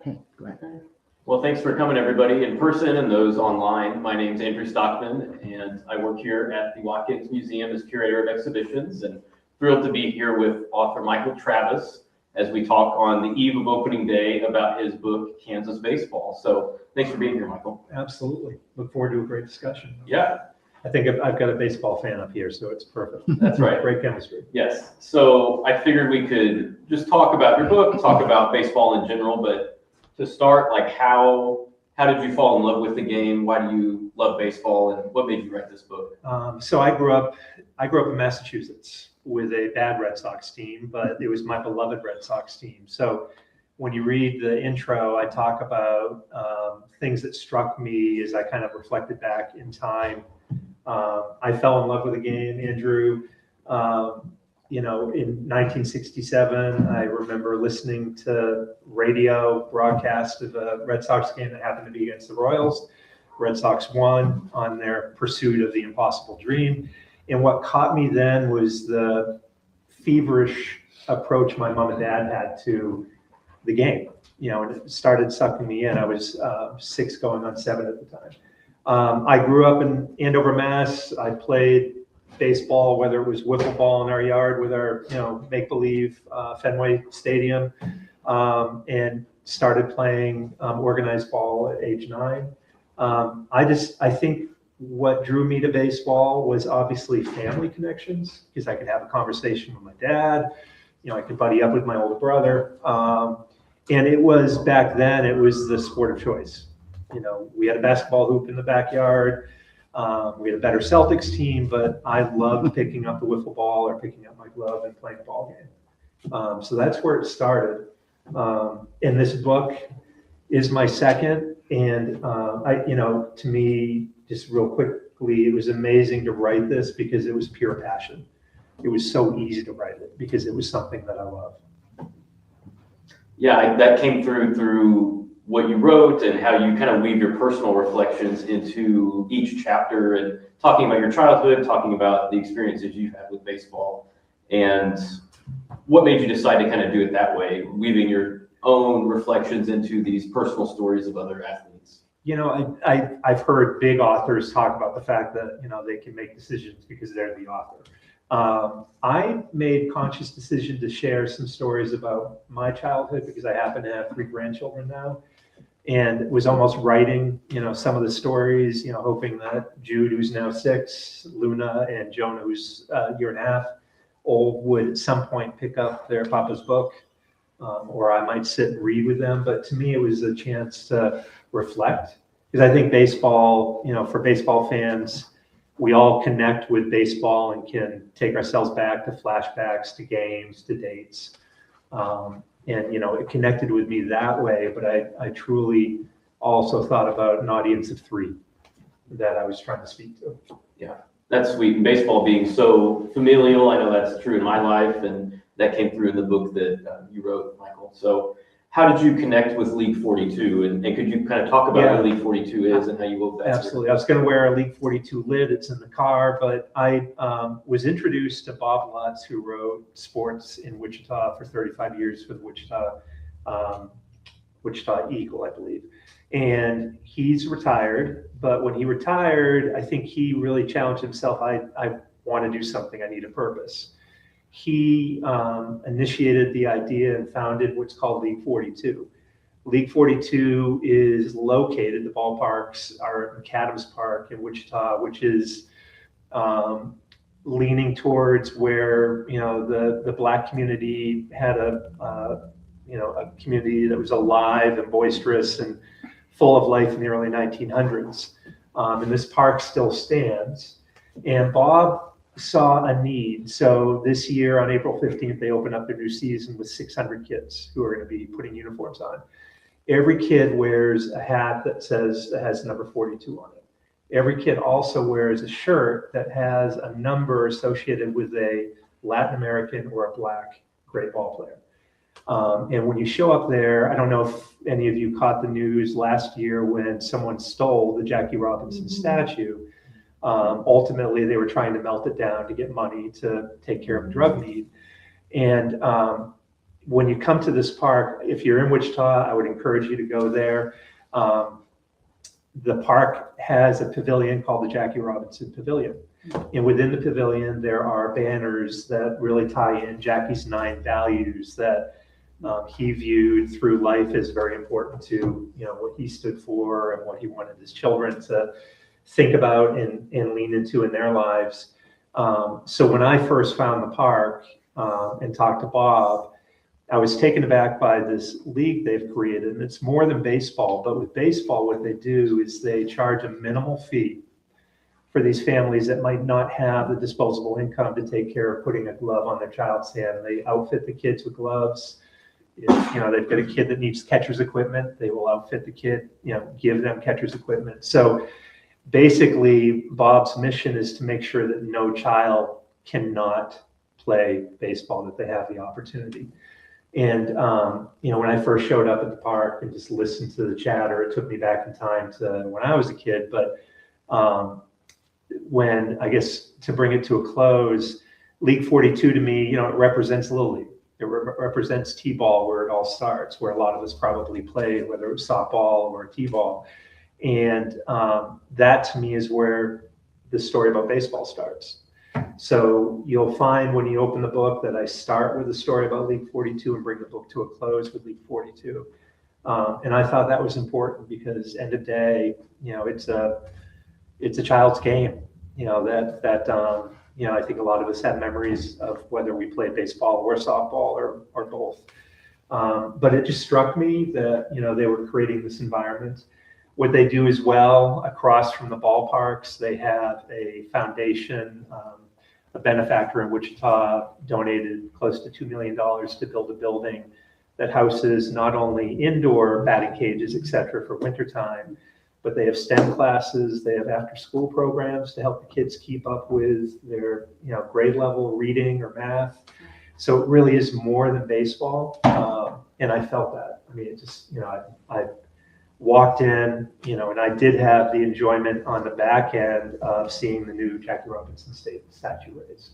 Okay, go ahead. Well, thanks for coming, everybody, in person and those online. My name's Andrew Stockman, and I work here at the Watkins Museum as curator of exhibitions, and thrilled to be here with author Michael Travis as we talk on the eve of opening day about his book, Kansas Baseball. So thanks for being here, Michael. Absolutely. Look forward to a great discussion. Yeah. I think I've got a baseball fan up here, so it's perfect. That's right. Great chemistry. Yes. So I figured we could just talk about your book, talk about baseball in general, but to start, like how did you fall in love with the game? Why do you love baseball, and what made you write this book? So I grew up in Massachusetts with a bad Red Sox team, but it was my beloved Red Sox team. So when you read the intro, I talk about things that struck me as I kind of reflected back in time. I fell in love with the game, Andrew. In 1967, I remember listening to radio broadcast of a Red Sox game that happened to be against the Royals. Red Sox won on their pursuit of the impossible dream. And what caught me then was the feverish approach my mom and dad had to the game. And it started sucking me in. I was 6 going on 7 at the time. I grew up in Andover, Mass. I played baseball, whether it was wiffle ball in our yard with our, make-believe Fenway Stadium, and started playing organized ball at age 9. I think what drew me to baseball was obviously family connections, because I could have a conversation with my dad, I could buddy up with my older brother. And it was back then, it was the sport of choice. We had a basketball hoop in the backyard. We had a better Celtics team, but I loved picking up the wiffle ball or picking up my glove and playing a ball game. So that's where it started. And this book is my second. And to me, just real quickly, it was amazing to write this because it was pure passion. It was so easy to write it because it was something that I love. Yeah, that came through what you wrote and how you kind of weave your personal reflections into each chapter, and talking about your childhood, talking about the experiences you've had with baseball, and what made you decide to kind of do it that way, weaving your own reflections into these personal stories of other athletes. I've heard big authors talk about the fact that, they can make decisions because they're the author. I made conscious decision to share some stories about my childhood because I happen to have 3 grandchildren now, and was almost writing, some of the stories, hoping that Jude, who's now 6, Luna, and Jonah, who's a year and a half old, would at some point pick up their papa's book, or I might sit and read with them. But to me, it was a chance to reflect, because I think baseball, for baseball fans, we all connect with baseball and can take ourselves back to flashbacks, to games, to dates. And it connected with me that way, but I truly also thought about an audience of 3 that I was trying to speak to. Yeah, that's sweet. And baseball being so familial, I know that's true in my life, and that came through in the book that you wrote, Michael. So how did you connect with League 42? And could you kind of talk about what League 42 is and how you wove that? Absolutely. I was going to wear a League 42 lid. It's in the car, but I was introduced to Bob Lutz, who wrote sports in Wichita for 35 years for the Wichita Eagle, I believe. And he's retired, but when he retired, I think he really challenged himself. I want to do something. I need a purpose. He initiated the idea and founded what's called League 42. League 42 is located, the ballparks are in McAdams Park in Wichita, which is leaning towards where, the Black community had a community that was alive and boisterous and full of life in the early 1900s. And this park still stands. And Bob saw a need. So this year on April 15th, they opened up their new season with 600 kids who are going to be putting uniforms on. Every kid wears a hat that has number 42 on it. Every kid also wears a shirt that has a number associated with a Latin American or a Black great ball player. And when you show up there, I don't know if any of you caught the news last year when someone stole the Jackie Robinson statue. Ultimately, they were trying to melt it down to get money to take care of a drug need. And when you come to this park, if you're in Wichita, I would encourage you to go there. The park has a pavilion called the Jackie Robinson Pavilion. And within the pavilion, there are banners that really tie in Jackie's 9 values that he viewed through life as very important to, what he stood for and what he wanted his children to think about and lean into in their lives. So when I first found the park and talked to Bob, I was taken aback by this league they've created, and it's more than baseball. But with baseball, what they do is they charge a minimal fee for these families that might not have the disposable income to take care of putting a glove on their child's hand. They outfit the kids with gloves. If they've got a kid that needs catcher's equipment, they will outfit the kid, give them catcher's equipment. So basically, Bob's mission is to make sure that no child cannot play baseball, that they have the opportunity. And, when I first showed up at the park and just listened to the chatter, it took me back in time to when I was a kid. But when, I guess, to bring it to a close, League 42 to me, it represents Little League. It represents T-ball, where it all starts, where a lot of us probably played, whether it was softball or T-ball. And that to me is where the story about baseball starts. So you'll find when you open the book that I start with a story about League 42 and bring the book to a close with League 42. And I thought that was important because end of day, it's a child's game. I think a lot of us have memories of whether we played baseball or softball or both. But it just struck me that, they were creating this environment. What they do as well, across from the ballparks, they have a foundation. A benefactor in Wichita donated close to $2 million to build a building that houses not only indoor batting cages, et cetera, for wintertime, but they have STEM classes, they have after-school programs to help the kids keep up with their, grade level reading or math. So it really is more than baseball, and I felt that. I mean, it just, I walked in, and I did have the enjoyment on the back end of seeing the new Jackie Robinson statue raised,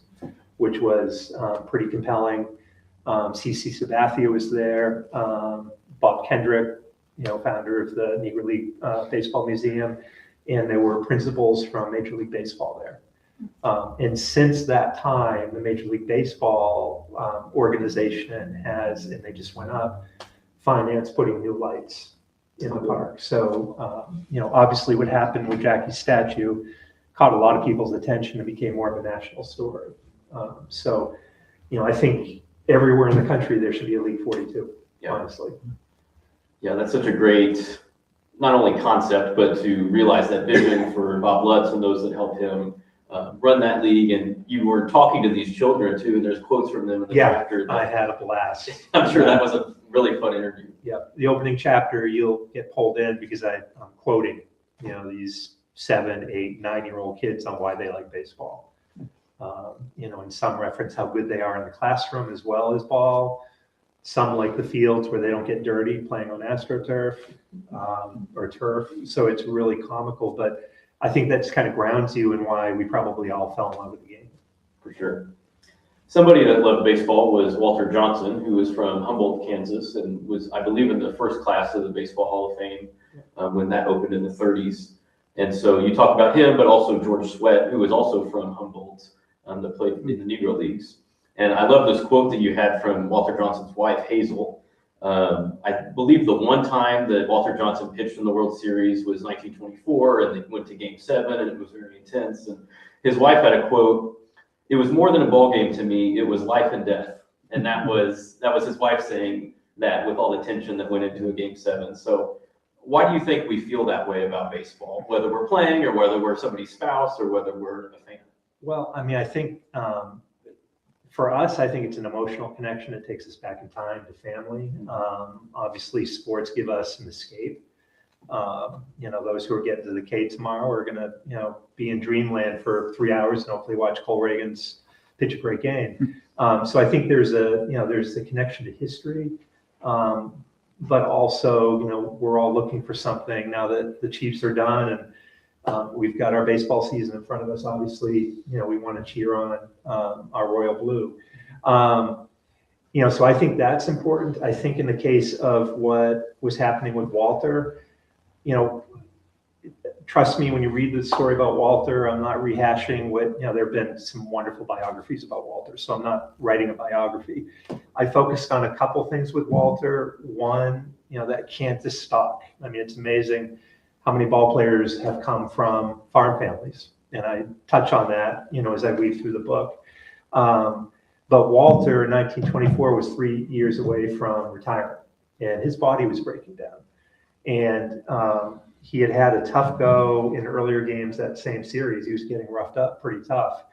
which was pretty compelling. CC Sabathia was there, Bob Kendrick, founder of the Negro League Baseball Museum, and there were principals from Major League Baseball there. And since that time, the Major League Baseball organization has, and they just went up, financed putting new lights in the park. So, obviously what happened with Jackie's statue caught a lot of people's attention and became more of a national story. I think everywhere in the country there should be a League 42, honestly. Yeah, that's such a great, not only concept, but to realize that vision for Bob Lutz and those that helped him run that league. And you were talking to these children too, and there's quotes from them in the chapter. I had a blast. I'm sure that was a really fun interview. Yeah, the opening chapter, you'll get pulled in because I'm quoting, these 7, 8, 9-year-old kids on why they like baseball. And some reference how good they are in the classroom as well as ball. Some like the fields where they don't get dirty playing on AstroTurf or turf. So it's really comical, but I think that just kind of grounds you in why we probably all fell in love with the game. For sure. Somebody that loved baseball was Walter Johnson, who was from Humboldt, Kansas, and was, I believe, in the first class of the Baseball Hall of Fame when that opened in the 30s. And so you talk about him, but also George Sweatt, who was also from Humboldt, that played in the Negro Leagues. And I love this quote that you had from Walter Johnson's wife, Hazel. I believe the one time that Walter Johnson pitched in the World Series was 1924, and they went to Game 7, and it was very intense. And his wife had a quote, "It was more than a ball game to me, it was life and death." And that was his wife saying that with all the tension that went into a Game 7. So why do you think we feel that way about baseball, whether we're playing or whether we're somebody's spouse or whether we're a fan? Well, I mean, I think for us, I think it's an emotional connection. It takes us back in time to family. Obviously, sports give us an escape. Those who are getting to the K tomorrow are going to, be in dreamland for 3 hours and hopefully watch Cole Reagan's pitch a great game. So I think there's the connection to history. But also, we're all looking for something now that the Chiefs are done and we've got our baseball season in front of us. Obviously, we want to cheer on our royal blue. So I think that's important. I think in the case of what was happening with Walter, trust me, when you read the story about Walter, I'm not rehashing there have been some wonderful biographies about Walter, so I'm not writing a biography. I focused on a couple things with Walter. One, that Kansas stock. I mean, it's amazing how many ball players have come from farm families. And I touch on that, as I weave through the book. But Walter in 1924 was 3 years away from retirement, and his body was breaking down. And he had a tough go in earlier games that same series. He was getting roughed up pretty tough.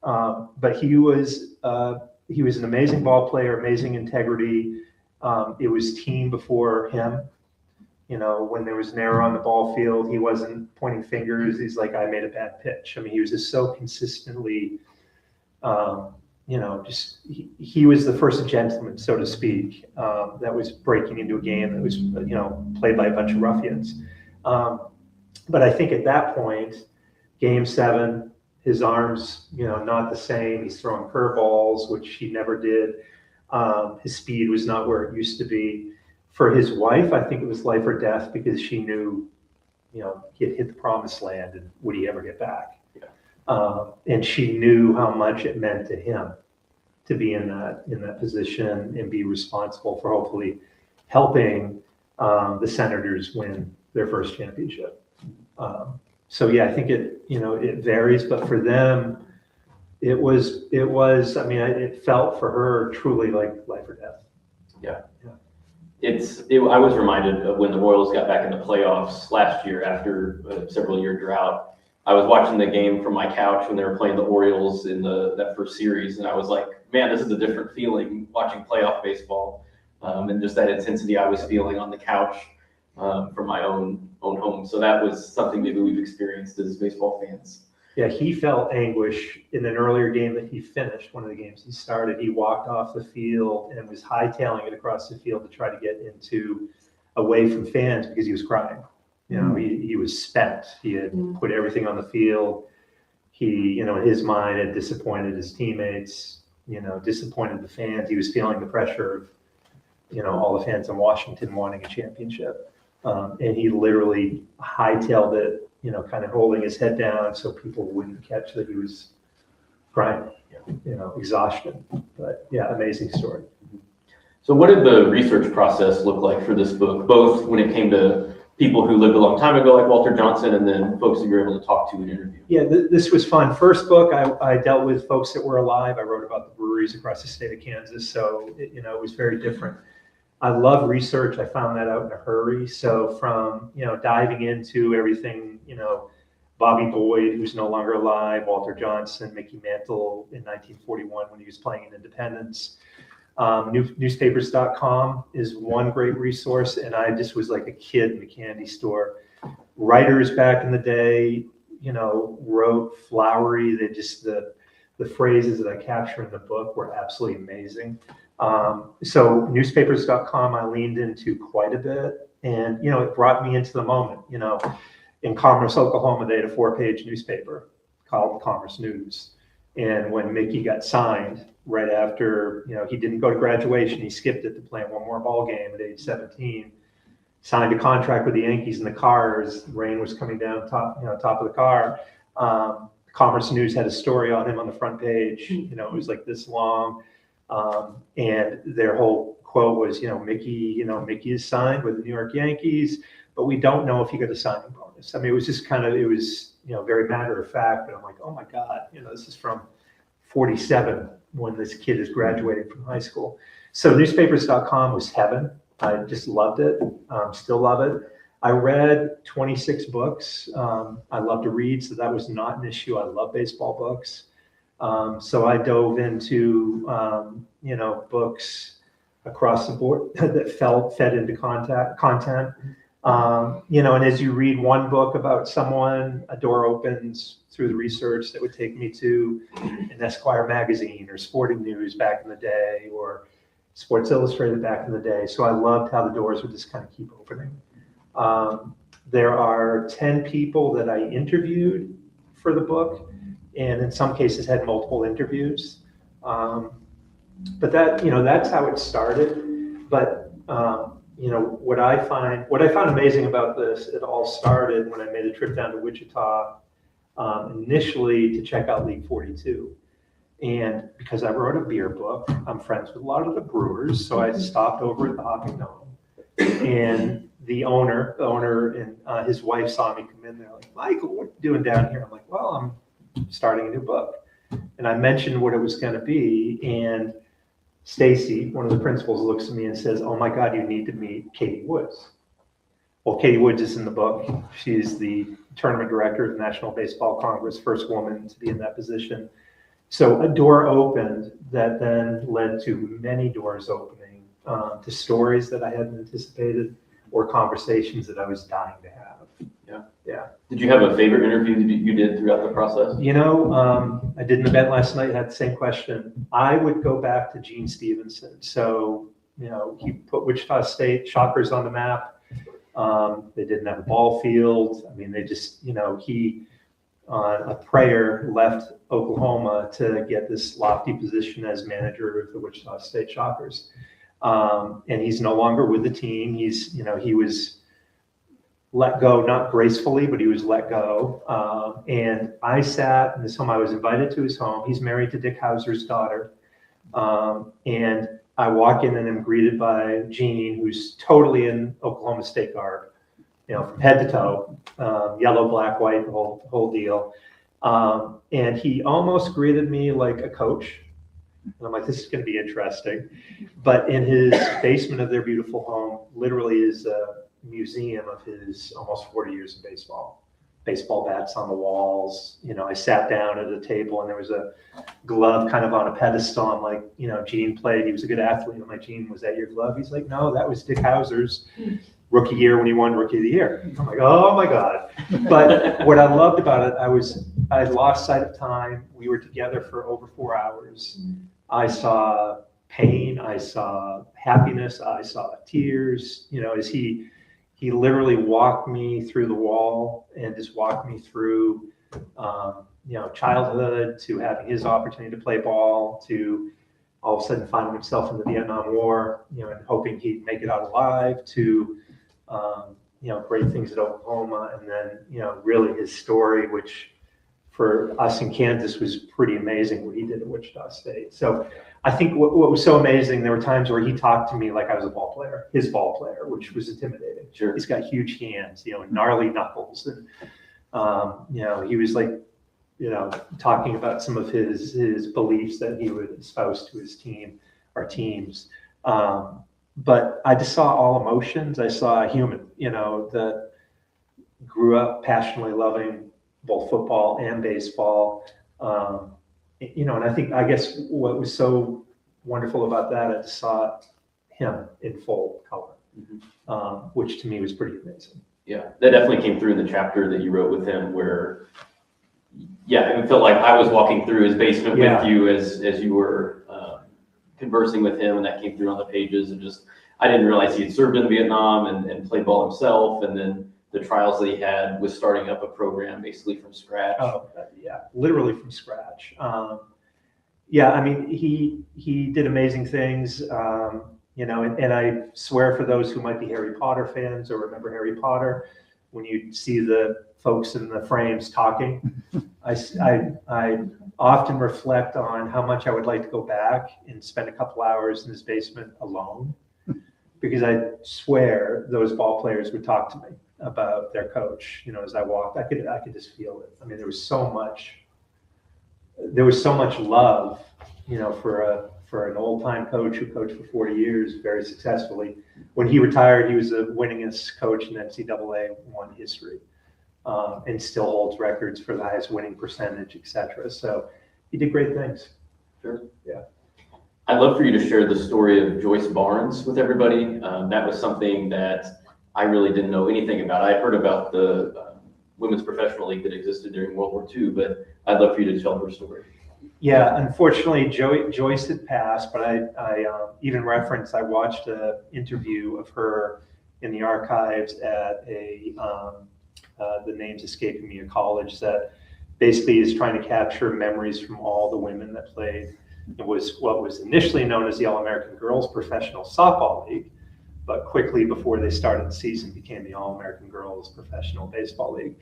But he was an amazing ball player, amazing integrity. It was team before him. When there was an error on the ball field, he wasn't pointing fingers. He's like, I made a bad pitch. I mean, he was just so consistently, he was the first gentleman, so to speak, that was breaking into a game that was, played by a bunch of ruffians. But I think at that point, game 7, his arms, not the same. He's throwing curveballs, which he never did. His speed was not where it used to be. For his wife, I think it was life or death because she knew, he had hit the promised land and would he ever get back? Yeah. And she knew how much it meant to him to be in that position and be responsible for hopefully helping the Senators win their first championship. So yeah, I think it varies, but for them, it felt for her truly like life or death. Yeah. I was reminded of when the Royals got back in the playoffs last year after a several-year drought. I was watching the game from my couch when they were playing the Orioles in that first series, and I was like, man, this is a different feeling watching playoff baseball, and just that intensity I was feeling on the couch from my own home. So that was something maybe we've experienced as baseball fans. Yeah, he felt anguish in an earlier game that he finished. One of the games he started, he walked off the field and was hightailing it across the field to try to get away from fans because he was crying. He was spent. He had put everything on the field. He, in his mind, had disappointed his teammates, disappointed the fans. He was feeling the pressure of, all the fans in Washington wanting a championship. And he literally hightailed it, kind of holding his head down so people wouldn't catch that he was crying, exhaustion. But yeah, amazing story. So what did the research process look like for this book, both when it came to people who lived a long time ago like Walter Johnson and then folks that you were able to talk to and interview? Yeah, this was fun. First book, I dealt with folks that were alive. I wrote about the breweries across the state of Kansas, so it was very different. I love research. I found that out in a hurry. So from, diving into everything, Bobby Boyd, who's no longer alive, Walter Johnson, Mickey Mantle in 1941 when he was playing in Independence. Newspapers.com is one great resource. And I just was like a kid in the candy store. Writers back in the day, wrote flowery. The phrases that I capture in the book were absolutely amazing. So newspapers.com, I leaned into quite a bit, and, it brought me into the moment. In Commerce, Oklahoma, they had a 4-page newspaper called Commerce News. And when Mickey got signed right after, he didn't go to graduation, he skipped it to play one more ball game at age 17, signed a contract with the Yankees in the cars. Rain was coming down top of the car. Commerce News had a story on him on the front page. It was like this long. And their whole quote was, Mickey is signed with the New York Yankees, but we don't know if he got a signing bonus. I mean, it was just very matter of fact, but I'm like, oh my God, this is from 47 when this kid is graduating from high school. So newspapers.com was heaven. I just loved it. Still love it. I read 26 books. I love to read, so that was not an issue. I love baseball books. So I dove into, books across the board that fed into content. And as you read one book about someone, a door opens through the research that would take me to an Esquire magazine or Sporting News back in the day, or Sports Illustrated back in the day. So I loved how the doors would just kind of keep opening. There are 10 people that I interviewed for the book, and in some cases had multiple interviews. But that's how it started. But what I found amazing about this, it all started when I made a trip down to Wichita, initially to check out League 42. And because I wrote a beer book, I'm friends with a lot of the brewers, so I stopped over at the Hopping Gnome. And the owner and his wife saw me come in. They're like, "Michael, what are you doing down here?" I'm like, "Well, I'm starting a new book." And I mentioned what it was going to be, and Stacy, one of the principals, looks at me and says, "Oh my God, you need to meet Katie Woods." Well, Katie Woods is in the book. She's the tournament director of the National Baseball Congress, first woman to be in that position. So a door opened that then led to many doors opening, to stories that I hadn't anticipated or conversations that I was dying to have. Yeah. Did you have a favorite interview that you did throughout the process? I did an event last night, had the same question. I would go back to Gene Stevenson. So, he put Wichita State Shockers on the map. They didn't have a ball field. I mean, they just, he on a prayer left Oklahoma to get this lofty position as manager of the Wichita State Shockers. And he's no longer with the team. He was let go, not gracefully, but he was let go. And I sat in his home. I was invited to his home. He's married to Dick Hauser's daughter. And I walk in and am greeted by Gene, who's totally in Oklahoma State garb, from head to toe, yellow, black, white, the whole deal. And he almost greeted me like a coach. And I'm like, this is going to be interesting. But in his basement of their beautiful home, literally is a museum of his almost 40 years in baseball. Baseball bats on the walls. I sat down at a table and there was a glove kind of on a pedestal. I'm like, Gene played. He was a good athlete. I'm like, "Gene, was that your glove?" He's like, "No, that was Dick Hauser's rookie year when he won Rookie of the Year." I'm like, "Oh my God." But what I loved about it, I had lost sight of time. We were together for over 4 hours. I saw pain. I saw happiness. I saw tears, as he literally walked me through the wall and just walked me through, childhood, to having his opportunity to play ball, to all of a sudden finding himself in the Vietnam War, and hoping he'd make it out alive, to, great things at Oklahoma. And then, really his story, which for us in Kansas was pretty amazing, what he did at Wichita State. So I think what was so amazing, there were times where he talked to me like I was a ball player, his ball player, which was intimidating. Sure. He's got huge hands, gnarly knuckles. And, he was like, talking about some of his beliefs that he would espouse to his team, our teams. But I just saw all emotions. I saw a human, that grew up passionately loving both football and baseball. And I guess what was so wonderful about that, I just saw him in full color, which to me was pretty amazing. Yeah, that definitely came through in the chapter that you wrote with him, where, it felt like I was walking through his basement with you as you were conversing with him, and that came through on the pages. And just, I didn't realize he had served in Vietnam and played ball himself, and then the trials that he had was starting up a program basically from scratch. Oh, yeah, literally from scratch. He did amazing things, and I swear, for those who might be Harry Potter fans or remember Harry Potter, when you see the folks in the frames talking, I often reflect on how much I would like to go back and spend a couple hours in his basement alone, because I swear those ball players would talk to me about their coach. As I walked, I could just feel it. I mean, there was so much love, for an old time coach who coached for 40 years very successfully. When he retired, he was the winningest coach in NCAA one history, and still holds records for the highest winning percentage, etc. So he did great things. Sure. Yeah. I'd love for you to share the story of Joyce Barnes with everybody. That was something that I really didn't know anything about. I heard about the Women's Professional League that existed during World War II, but I'd love for you to tell her story. Yeah, unfortunately, Joyce had passed, but I even referenced, I watched an interview of her in the archives at the name's escaping me, a college that basically is trying to capture memories from all the women that played It was what was initially known as the All-American Girls Professional Softball League, but quickly before they started the season became the All-American Girls Professional Baseball League.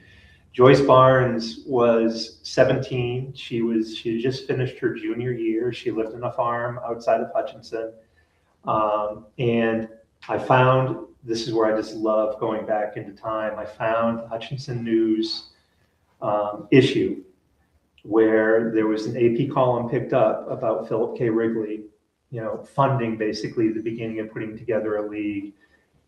Joyce Barnes was 17. She had just finished her junior year. She lived on a farm outside of Hutchinson. And I found, this is where I just love going back into time, I found the Hutchinson News issue where there was an AP column picked up about Philip K. Wrigley, funding basically the beginning of putting together a league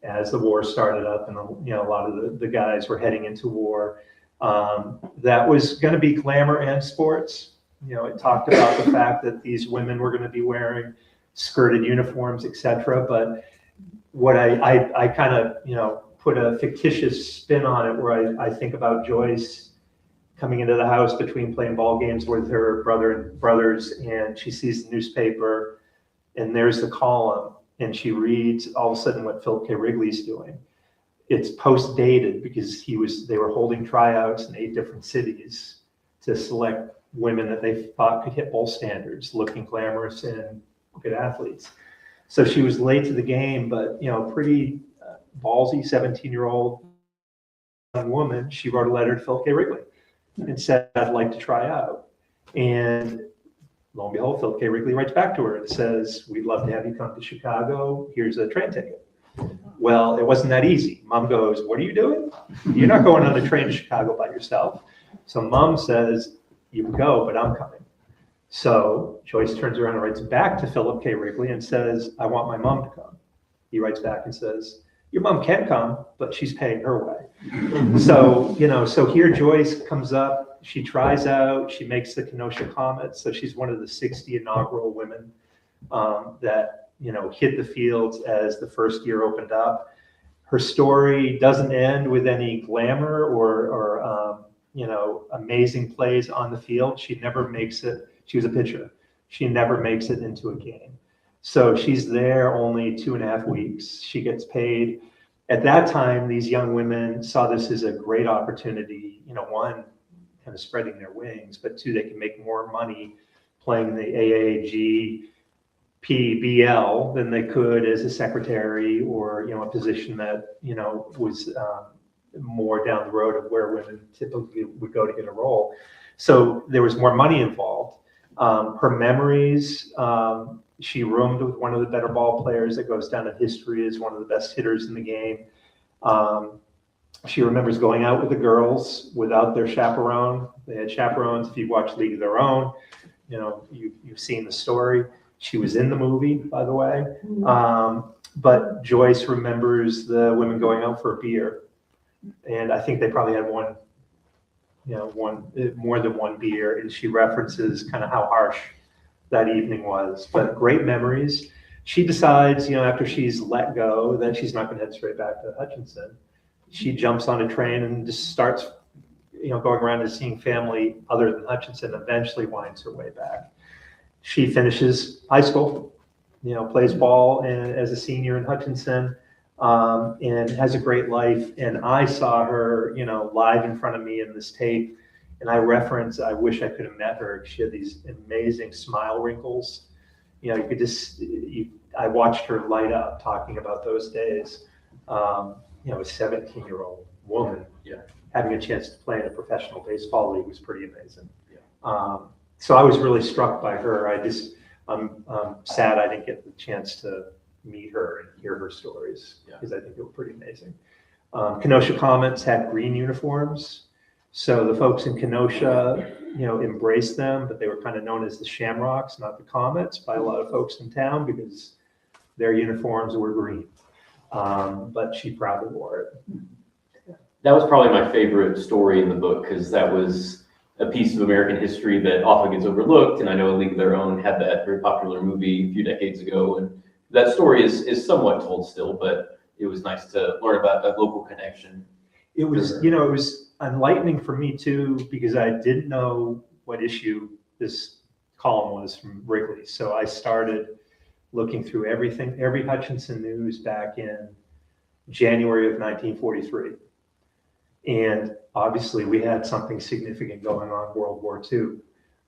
as the war started up and, a lot of the guys were heading into war. That was going to be glamour and sports. It talked about the fact that these women were going to be wearing skirted uniforms, etc. But what I kind of, put a fictitious spin on it where I think about Joyce coming into the house between playing ball games with her brothers, and she sees the newspaper, and there's the column, and she reads all of a sudden what Philip K. Wrigley's doing. It's post-dated because they were holding tryouts in 8 different cities to select women that they thought could hit bowl standards, looking glamorous and good athletes. So she was late to the game, but pretty ballsy 17-year-old young woman. She wrote a letter to Philip K. Wrigley and said, "I'd like to try out." And lo and behold, Philip K. Wrigley writes back to her and says, "We'd love to have you come to Chicago. Here's a train ticket." Well, it wasn't that easy. Mom goes, "What are you doing? You're not going on a train to Chicago by yourself." So Mom says, "You can go, but I'm coming." So Joyce turns around and writes back to Philip K. Wrigley and says, "I want my mom to come." He writes back and says, "Your mom can come, but she's paying her way." So, so here Joyce comes up, she tries out, she makes the Kenosha Comets. So she's one of the 60 inaugural women that, hit the fields as the first year opened up. Her story doesn't end with any glamour or amazing plays on the field. She never makes it. She was a pitcher. She never makes it into a game. So she's there only 2.5 weeks. She gets paid. At that time, these young women saw this as a great opportunity, one, kind of spreading their wings, but two, they can make more money playing the AAG PBL than they could as a secretary or, a position that, was more down the road of where women typically would go to get a role. So there was more money involved. Her memories, she roomed with one of the better ball players that goes down in history as one of the best hitters in the game. She remembers going out with the girls without their chaperone. They had chaperones. If you watch League of Their Own, you've seen the story. She was in the movie, by the way. But Joyce remembers the women going out for a beer. And I think they probably had more than one beer. And she references kind of how harsh that evening was, but great memories. She decides, after she's let go, that she's not going to head straight back to Hutchinson. She jumps on a train and just starts, going around and seeing family other than Hutchinson, eventually winds her way back. She finishes high school, plays ball as a senior in Hutchinson, and has a great life. And I saw her, live in front of me in this tape. And I wish I could have met her. She had these amazing smile wrinkles. You could I watched her light up talking about those days. A 17-year-old woman having a chance to play in a professional baseball league was pretty amazing. So I was really struck by her. I'm sad I didn't get the chance to meet her and hear her stories because I think they were pretty amazing. Kenosha Comets had green uniforms. So the folks in Kenosha, embraced them, but they were kind of known as the Shamrocks, not the Comets, by a lot of folks in town because their uniforms were green. But she proudly wore it. That was probably my favorite story in the book because that was a piece of American history that often gets overlooked. And I know A League of Their Own had that very popular movie a few decades ago. And that story is somewhat told still, but it was nice to learn about that local connection. It was, it was enlightening for me too, because I didn't know what issue this column was from Wrigley. So I started looking through every Hutchinson news back in January of 1943. And obviously we had something significant going on, World War II.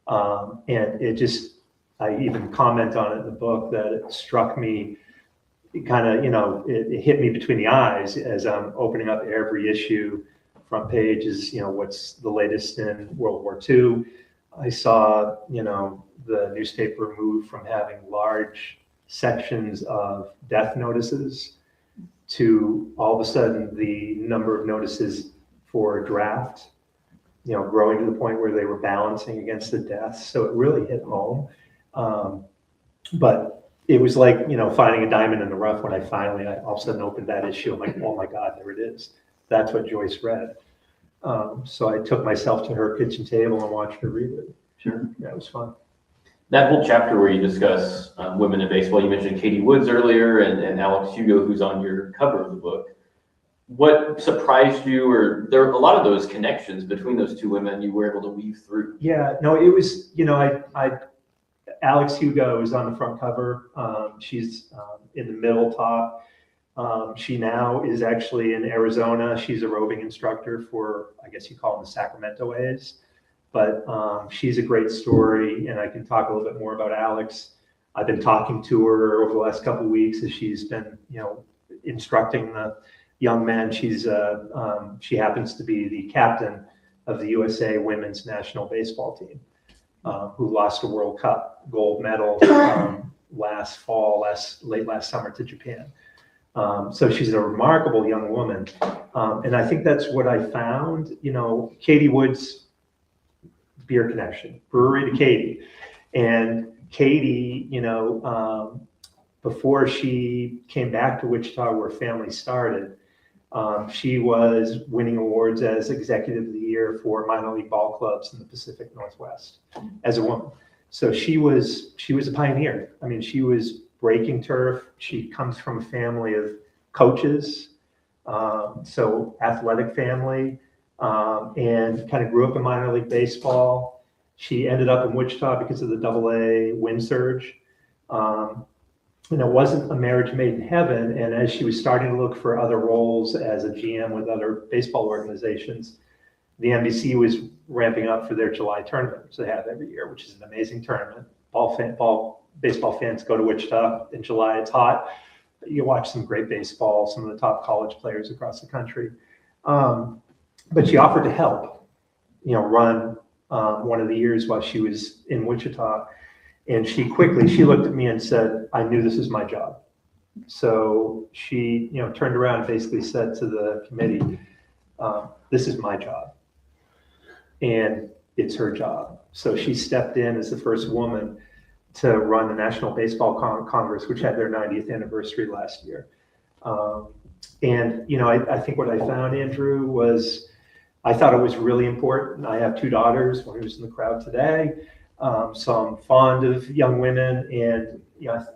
And it just I even comment on it in the book that it struck me, it kind of, it hit me between the eyes as I'm opening up every issue. Front page is, what's the latest in World War II. I saw, the newspaper move from having large sections of death notices to all of a sudden the number of notices for draft, growing to the point where they were balancing against the deaths. So it really hit home. But it was like, finding a diamond in the rough when I all of a sudden opened that issue. I'm like, oh my God, there it is. That's what Joyce read. So I took myself to her kitchen table and watched her read it. Sure. Yeah, it was fun. That whole chapter where you discuss women in baseball, you mentioned Katie Woods earlier and Alex Hugo, who's on your cover of the book. What surprised you, or there are a lot of those connections between those two women you were able to weave through? Yeah, no, it was, Alex Hugo is on the front cover. She's in the middle top. She now is actually in Arizona. She's a roving instructor for, I guess you call them the Sacramento A's. But she's a great story, and I can talk a little bit more about Alex. I've been talking to her over the last couple of weeks as she's been, instructing the young men. She happens to be the captain of the USA Women's National Baseball team, who lost a World Cup gold medal late last summer to Japan. So she's a remarkable young woman, and I think that's what I found. Katie Woods. Beer connection, brewery to Katie. And Katie, before she came back to Wichita where family started, she was winning awards as executive of the year for minor league ball clubs in the Pacific Northwest as a woman. So she was a pioneer. I mean, she was breaking turf. She comes from a family of coaches, so athletic family. And kind of grew up in minor league baseball. She ended up in Wichita because of the AA wind surge. And it wasn't a marriage made in heaven. And as she was starting to look for other roles as a GM with other baseball organizations, the NBC was ramping up for their July tournament, which they have every year, which is an amazing tournament. Baseball fans go to Wichita in July. It's hot. You watch some great baseball, some of the top college players across the country. But she offered to help, run one of the years while she was in Wichita. And she looked at me and said, I knew this is my job. So she, turned around and basically said to the committee, this is my job. And it's her job. So she stepped in as the first woman to run the National Baseball Congress, which had their 90th anniversary last year. And, I think what I found, Andrew, was I thought it was really important. I have two daughters, one who's in the crowd today. So I'm fond of young women, and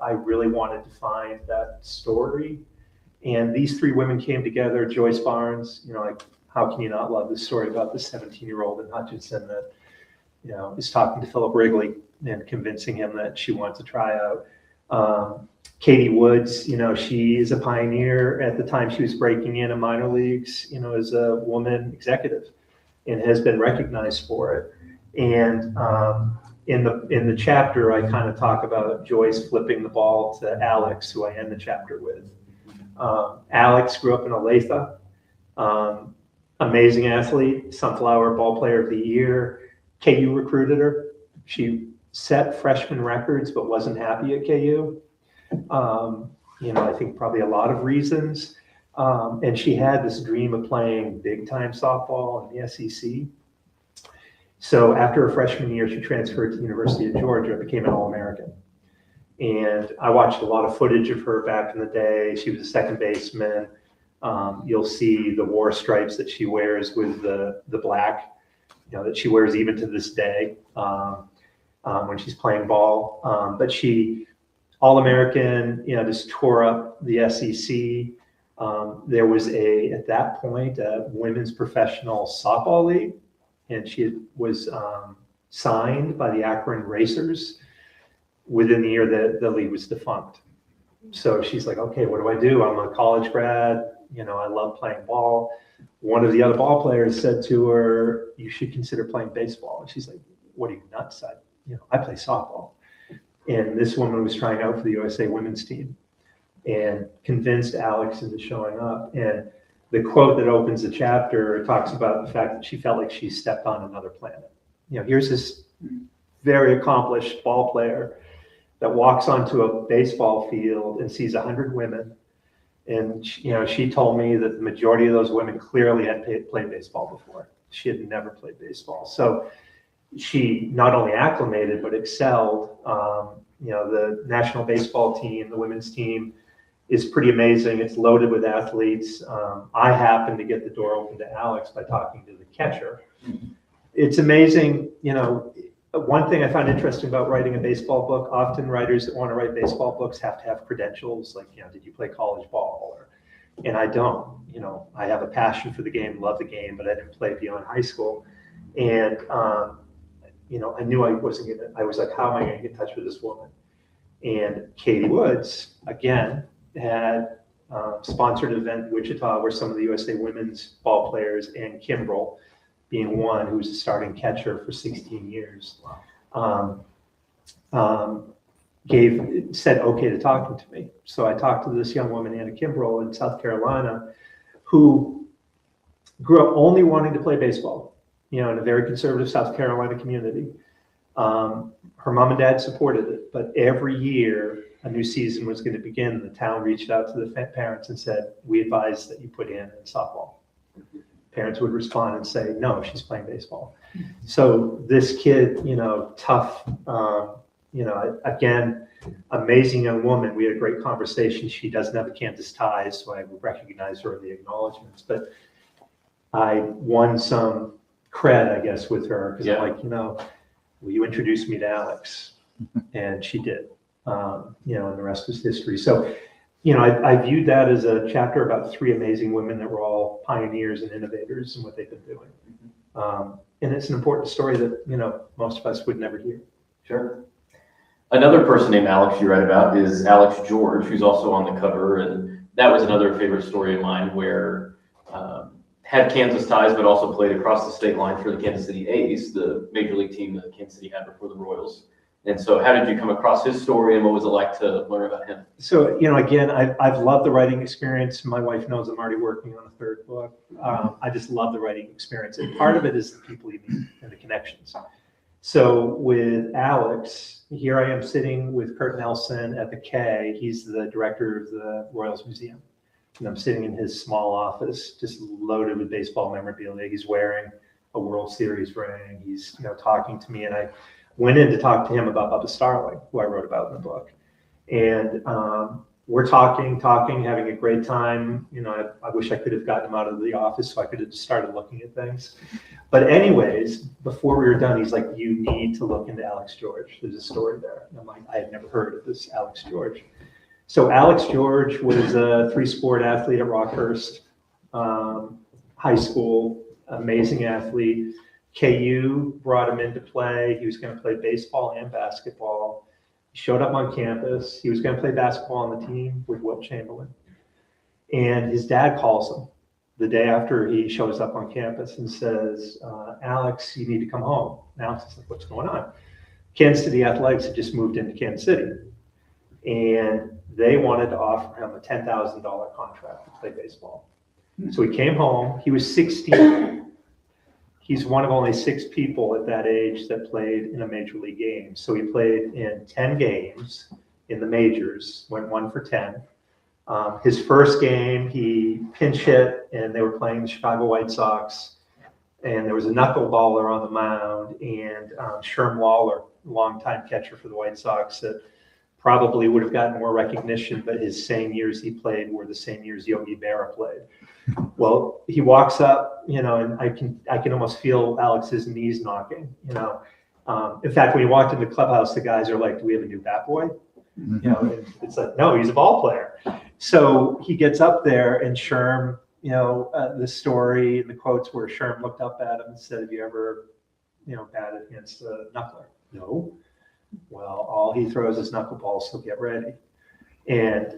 I really wanted to find that story. And these three women came together. Joyce Barnes, how can you not love this story about the 17-year-old in Hutchinson that, is talking to Philip Wrigley and convincing him that she wants to try out. Katie Woods, she is a pioneer. At the time she was breaking in minor leagues, as a woman executive, and has been recognized for it. And in the chapter, I kind of talk about Joyce flipping the ball to Alex, who I end the chapter with. Alex grew up in Olathe, amazing athlete, Sunflower Ball Player of the Year. KU recruited her. She set freshman records, but wasn't happy at KU. I think probably a lot of reasons. And she had this dream of playing big time softball in the SEC. So after her freshman year, she transferred to the University of Georgia, became an All-American. And I watched a lot of footage of her back in the day. She was a second baseman. You'll see the war stripes that she wears with the black, that she wears even to this day when she's playing ball. But she, All-American, just tore up the SEC. There was at that point, a women's professional softball league, and she was signed by the Akron Racers within the year that the league was defunct. So she's like, okay, what do I do? I'm a college grad. I love playing ball. One of the other ball players said to her, you should consider playing baseball. And she's like, what are you, nuts? I play softball. And this woman was trying out for the USA women's team and convinced Alex into showing up. And the quote that opens the chapter talks about the fact that she felt like she stepped on another planet. Here's this very accomplished ball player that walks onto a baseball field and sees 100 women. And she told me that the majority of those women clearly had played baseball before. She had never played baseball. So she not only acclimated, but excelled. The national baseball team, the women's team, is pretty amazing. It's loaded with athletes. I happened to get the door open to Alex by talking to the catcher. It's amazing. One thing I found interesting about writing a baseball book, often writers that want to write baseball books have to have credentials, like, did you play college ball? And I don't. I have a passion for the game, love the game, but I didn't play beyond high school. And, I knew I wasn't I was like, how am I going to get in touch with this woman? And Katie Woods, again, had sponsored an event in Wichita where some of the USA women's ball players, and Kimbrell being one, who was a starting catcher for 16 years, said okay to talking to me. So I talked to this young woman, Anna Kimbrell, in South Carolina, who grew up only wanting to play baseball, in a very conservative South Carolina community. Her mom and dad supported it, but every year a new season was going to begin, and the town reached out to the parents and said, we advise that you put in softball. Parents would respond and say, no, she's playing baseball. So this kid, tough, again, amazing young woman. We had a great conversation. She doesn't have the Kansas ties, so I recognize her in the acknowledgments, but I won some cred, I guess, with her, because I'm like, will you introduce me to Alex? And she did, and the rest was history. So, I viewed that as a chapter about three amazing women that were all pioneers and innovators in what they've been doing. And it's an important story that, most of us would never hear. Sure. Another person named Alex you write about is Alex George, who's also on the cover. And that was another favorite story of mine, where had Kansas ties, but also played across the state line for the Kansas City A's, the major league team that Kansas City had before the Royals. And so how did you come across his story, and what was it like to learn about him? So, again, I've loved the writing experience. My wife knows I'm already working on a third book. I just love the writing experience. And part of it is the people you meet and the connections. So with Alex, here I am sitting with Kurt Nelson at the K. He's the director of the Royals Museum. And I'm sitting in his small office, just loaded with baseball memorabilia. He's wearing a World Series ring. He's, talking to me, and I went in to talk to him about Bubba Starling, who I wrote about in the book. And we're talking, having a great time. I wish I could have gotten him out of the office so I could have just started looking at things. But anyways, before we were done, he's like, you need to look into Alex George. There's a story there. And I'm like, I had never heard of this Alex George. So Alex George was a three-sport athlete at Rockhurst High School, amazing athlete. KU brought him into play. He was going to play baseball and basketball. He showed up on campus. He was going to play basketball on the team with Wilt Chamberlain. And his dad calls him the day after he shows up on campus and says, Alex, you need to come home. And Alex is like, what's going on? Kansas City Athletics had just moved into Kansas City. And they wanted to offer him a $10,000 contract to play baseball. So he came home. He was 16. He's one of only 6 people at that age that played in a major league game. So he played in 10 games in the majors, went 1 for 10. His first game, he pinch hit, and they were playing the Chicago White Sox. And there was a knuckleballer on the mound, and Sherm Lawler, longtime catcher for the White Sox, that probably would have gotten more recognition, but his same years he played were the same years Yogi Berra played. Well, he walks up, and I can almost feel Alex's knees knocking, In fact, when he walked in the clubhouse, the guys are like, do we have a new bat boy? And it's like, no, he's a ball player. So he gets up there, and Sherm, the story and the quotes where Sherm looked up at him and said, have you ever, batted against a knuckler? No. Well, all he throws is knuckleballs, so get ready. And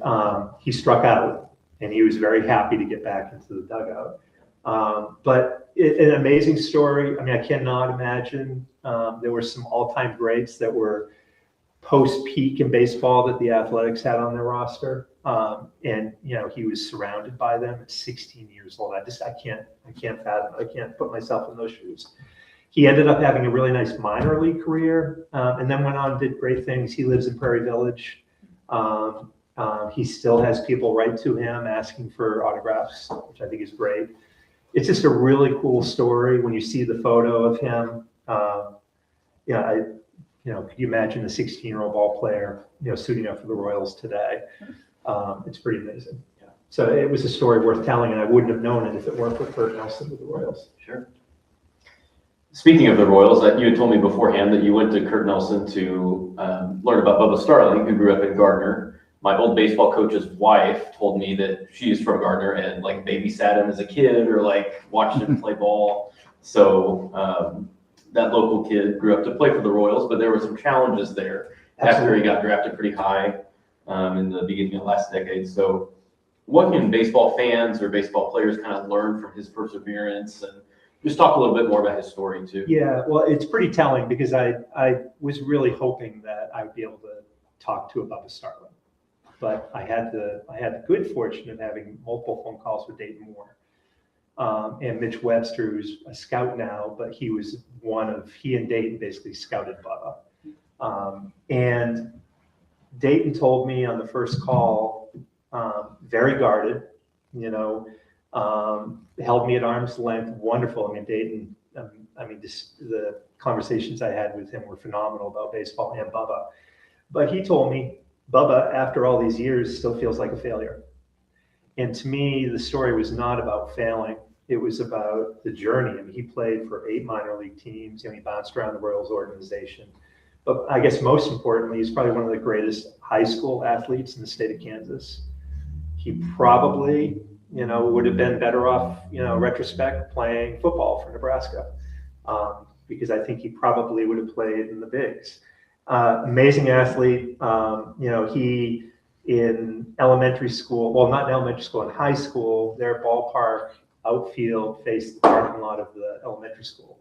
he struck out, and he was very happy to get back into the dugout. But an amazing story. I mean, I cannot imagine. There were some all-time greats that were post-peak in baseball that the Athletics had on their roster. And, he was surrounded by them at 16 years old. I can't fathom, I can't put myself in those shoes. He ended up having a really nice minor league career, and then went on and did great things. He lives in Prairie Village. He still has people write to him asking for autographs, which I think is great. It's just a really cool story when you see the photo of him. Could you imagine a 16-year-old ball player, suiting up for the Royals today? It's pretty amazing. Yeah. So it was a story worth telling, and I wouldn't have known it if it weren't for Curt Nelson with the Royals. Sure. Speaking of the Royals, you had told me beforehand that you went to Curt Nelson to learn about Bubba Starling, who grew up in Gardner. My old baseball coach's wife told me that she's from Gardner and babysat him as a kid or watched him play ball. So that local kid grew up to play for the Royals, but there were some challenges there. Absolutely. After he got drafted pretty high in the beginning of last decade. So what can baseball fans or baseball players kind of learn from his perseverance, and just talk a little bit more about his story too? Yeah, well, it's pretty telling because I was really hoping that I would be able to talk to Bubba Starling, but I had the good fortune of having multiple phone calls with Dayton Moore and Mitch Webster, who's a scout now, but he and Dayton basically scouted Bubba. And Dayton told me on the first call, very guarded, held me at arm's length, wonderful. I mean, Dayton, the conversations I had with him were phenomenal about baseball and Bubba. But he told me, Bubba, after all these years, still feels like a failure. And to me, the story was not about failing. It was about the journey. I mean, he played for 8 minor league teams. He bounced around the Royals organization. But I guess most importantly, he's probably one of the greatest high school athletes in the state of Kansas. He probably, would have been better off, retrospect, playing football for Nebraska, because I think he probably would have played in the bigs. Amazing athlete. He in elementary school, well, not in elementary school, in high school, their ballpark outfield faced the parking lot of the elementary school.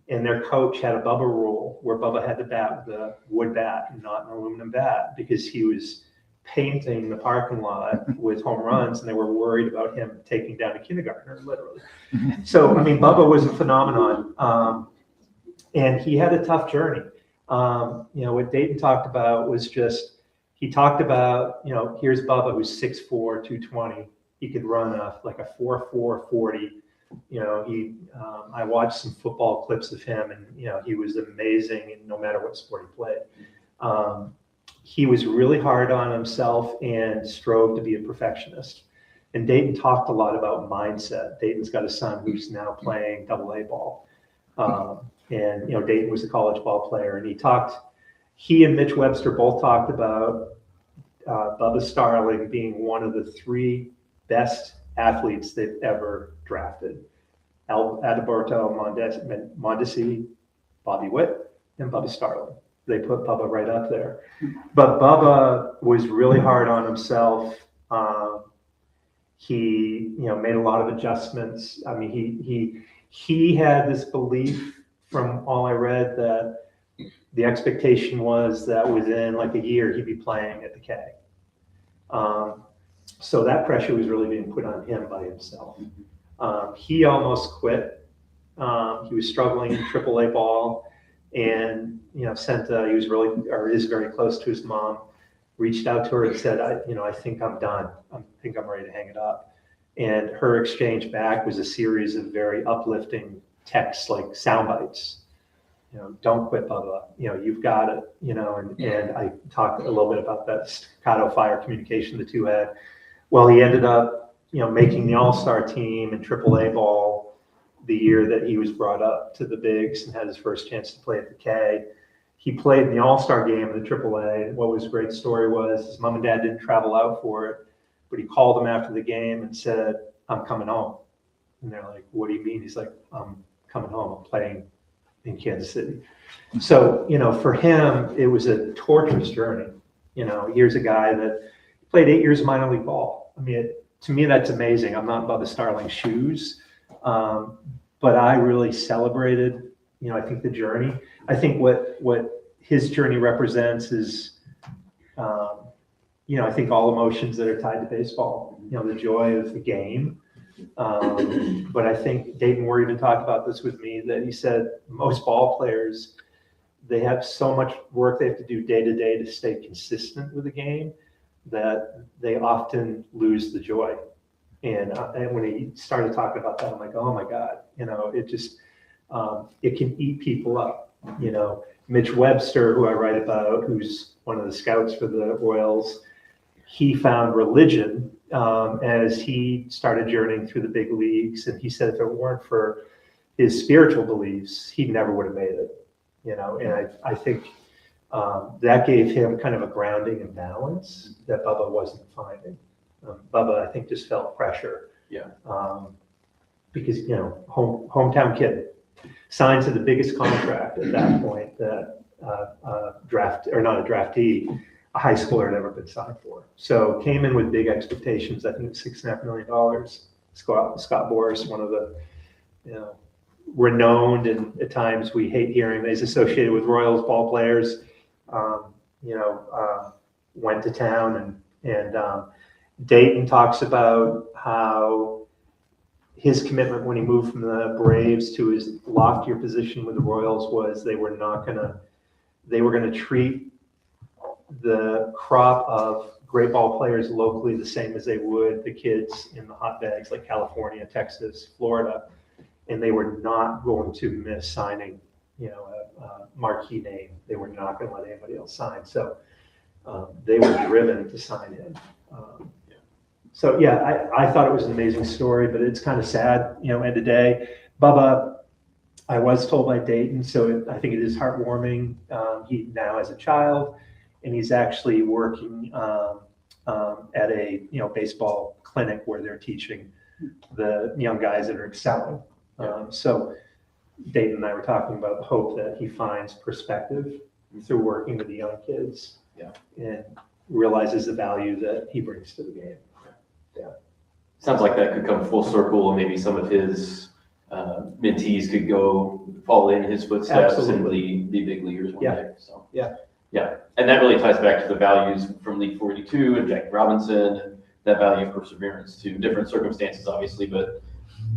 And their coach had a Bubba rule where Bubba had to bat with a wood bat and not an aluminum bat, because he was painting the parking lot with home runs, and they were worried about him taking down a kindergartner, literally. So, Bubba was a phenomenon, and he had a tough journey. What Dayton talked about was he talked about, here's Bubba, who's 6'4", 220. He could run a 4.4 40. I watched some football clips of him, and he was amazing, and no matter what sport he played. He was really hard on himself and strove to be a perfectionist. And Dayton talked a lot about mindset. Dayton's got a son who's now playing AA ball. And Dayton was a college ball player, and he and Mitch Webster both talked about Bubba Starling being one of the 3 best athletes they've ever drafted. Adalberto Mondesi, Bobby Witt, and Bubba Starling. They put Bubba right up there. But Bubba was really hard on himself. He, made a lot of adjustments. He had this belief, from all I read, that the expectation was that within a year he'd be playing at the K. So that pressure was really being put on him by himself. He almost quit. He was struggling in AAA ball, and he is very close to his mom. Reached out to her and said, I think I'm done. I think I'm ready to hang it up. And her exchange back was a series of very uplifting texts, like sound bites. Don't quit, Bubba. You've got it. And I talked a little bit about that staccato fire communication the two had. Well, he ended up, making the All-Star team in AAA ball the year that he was brought up to the bigs and had his first chance to play at the K. He played in the All-Star game in the AAA. And what was a great story was his mom and dad didn't travel out for it, but he called them after the game and said, "I'm coming home." And they're like, "What do you mean?" He's like, "I'm coming home. I'm playing in Kansas City." So, for him, it was a torturous journey. Here's a guy that played 8 years of minor league ball. To me, that's amazing. I'm not in Bubba Starling's shoes, but I really celebrated, I think the journey. I think what his journey represents is, I think all emotions that are tied to baseball, the joy of the game. But I think Dayton Moore even talked about this with me, that he said most ball players, they have so much work they have to do day to day to stay consistent with the game that they often lose the joy. And when he started talking about that, I'm like, oh my God, it just, it can eat people up. Mitch Webster, who I write about, who's one of the scouts for the Royals, he found religion as he started journeying through the big leagues. And he said if it weren't for his spiritual beliefs, he never would have made it. And I think that gave him kind of a grounding and balance that Bubba wasn't finding. Bubba, I think, just felt pressure. Yeah. Because, hometown kid, signed to the biggest contract at that point that a high schooler had ever been signed for. So came in with big expectations. I think it was $6.5 million. Scott Boras, one of the, renowned, and at times we hate hearing he's associated with Royals ball players, went to town and Dayton talks about how his commitment when he moved from the Braves to his loftier position with the Royals was they were going to treat the crop of great ball players locally the same as they would the kids in the hotbeds like California, Texas, Florida, and they were not going to miss signing, a marquee name. They were not going to let anybody else sign. So they were driven to sign him. So yeah, I thought it was an amazing story, but it's kind of sad, end of day. Bubba, I was told by Dayton, so I think it is heartwarming. He now has a child, and he's actually working at a baseball clinic where they're teaching the young guys that are excelling. So Dayton and I were talking about the hope that he finds perspective through working with the young kids, and realizes the value that he brings to the game. Yeah. Sounds like that could come full circle, and maybe some of his mentees could follow in his footsteps. Absolutely. And be big leaguers one day. So yeah, and that really ties back to the values from League 42 and Jackie Robinson, and that value of perseverance to different circumstances, obviously, but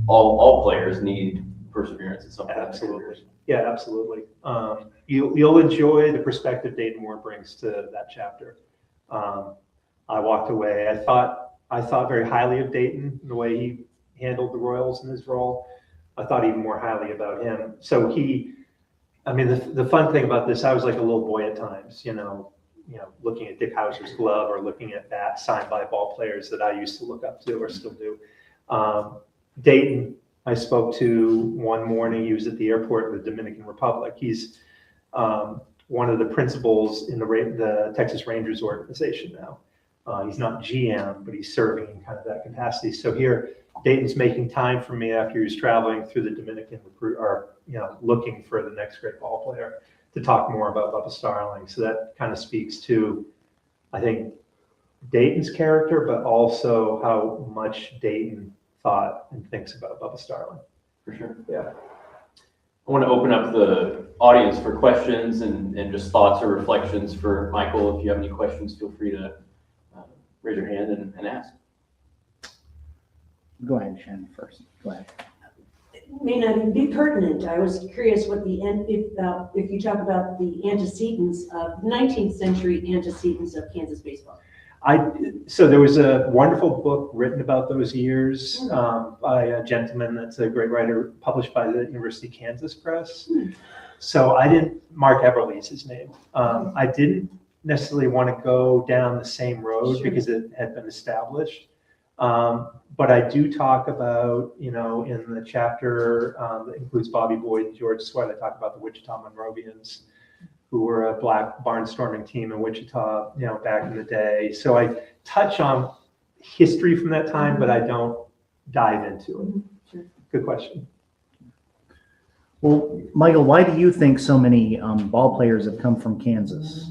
all players need perseverance at some point. Absolutely. Yeah, absolutely. You'll enjoy the perspective Dayton Moore brings to that chapter. I walked away. I thought very highly of Dayton, the way he handled the Royals in his role. I thought even more highly about him. So the fun thing about this, I was like a little boy at times, looking at Dick Hauser's glove or looking at bats signed by ball players that I used to look up to or still do. Dayton, I spoke to one morning. He was at the airport in the Dominican Republic. He's one of the principals in the Texas Rangers organization now. He's not GM, but he's serving in kind of that capacity. So here, Dayton's making time for me after he was traveling through the Dominican, looking for the next great ball player to talk more about Bubba Starling. So that kind of speaks to, I think, Dayton's character, but also how much Dayton thought and thinks about Bubba Starling. For sure. Yeah. I want to open up the audience for questions and just thoughts or reflections for Michael. If you have any questions, feel free to raise your hand and ask. Go ahead, Shannon, first. Go ahead. It may not even be pertinent. I was curious what if you talk about the antecedents of 19th century antecedents of Kansas baseball. So there was a wonderful book written about those years by a gentleman that's a great writer, published by the University of Kansas Press. So Mark Everly's his name. I didn't necessarily want to go down the same road because it had been established. But I do talk about, in the chapter that includes Bobby Boyd and George Sweatt, I talk about the Wichita Monrovians, who were a black barnstorming team in Wichita, back in the day. So I touch on history from that time, but I don't dive into it. Sure. Good question. Well, Michael, why do you think so many ball players have come from Kansas?